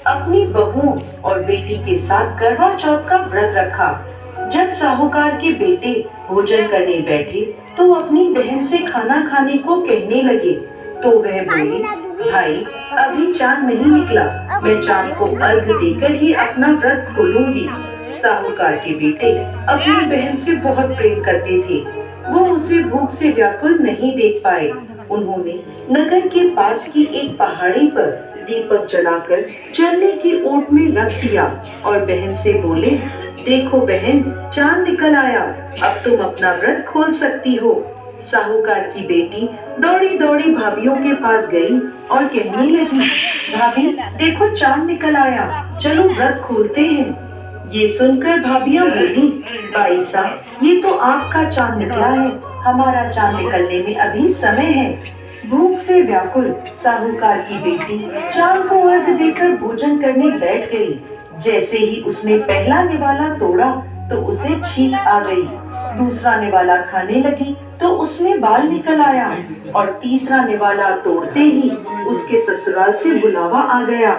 अपनी बहू और बेटी के साथ करवा चौथ का व्रत रखा। जब साहूकार के बेटे भोजन करने बैठे तो अपनी बहन से खाना खाने को कहने लगे, तो वह बोली, भाई अभी चांद नहीं निकला, मैं चांद को अर्घ देकर ही अपना व्रत खोलूंगी। साहूकार के बेटे अपनी बहन से बहुत प्रेम करते थे। वो उसे भूख से व्याकुल नहीं देख पाए। उन्होंने नगर के पास की एक पहाड़ी पर दीपक जलाकर जलने की ओट में रख दिया और बहन से बोले, देखो बहन, चांद निकल आया, अब तुम अपना व्रत खोल सकती हो। साहूकार की बेटी दौड़ी दौड़ी भाभीियों के पास गई और कहने लगी, भाभी देखो चांद निकल आया, चलो व्रत खोलते हैं। ये सुनकर भाभियां बोली, भाई साहब ये तो आपका चांद निकला है, हमारा चांद निकलने में अभी समय है। भूख से व्याकुल साहूकार की बेटी चांद को अर्घ देकर भोजन करने बैठ गई। जैसे ही उसने पहला निवाला तोड़ा तो उसे छींक आ गई। दूसरा निवाला खाने लगी तो उसमें बाल निकल आया और तीसरा निवाला तोड़ते ही उसके ससुराल से बुलावा आ गया।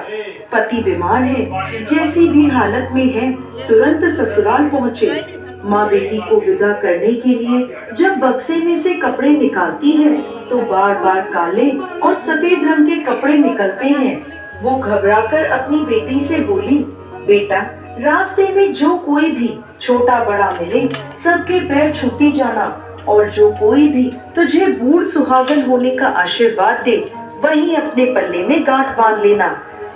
पति बीमार है, जैसी भी हालत में है तुरंत ससुराल पहुँचे। माँ बेटी को विदा करने के लिए जब बक्से में से कपड़े निकालती है तो बार बार काले और सफेद रंग के कपड़े निकलते हैं। वो घबराकर अपनी बेटी से बोली, बेटा रास्ते में जो कोई भी छोटा बड़ा मिले सबके पैर छूती जाना, और जो कोई भी तुझे बूढ़ सुहागन होने का आशीर्वाद दे वही अपने पल्ले में गांठ बांध लेना।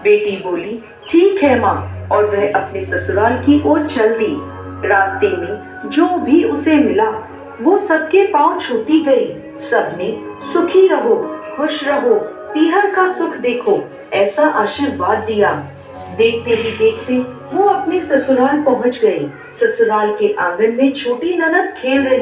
बेटी बोली, ठीक है माँ, और वह अपने ससुराल की ओर चल दी। रास्ते में जो भी उसे मिला वो सबके पांव छूती गई। सबने सुखी रहो, खुश रहो, पीहर का सुख देखो, ऐसा आशीर्वाद दिया। देखते ही देखते वो अपने ससुराल पहुंच गई। ससुराल के आंगन में छोटी ननद खेल रही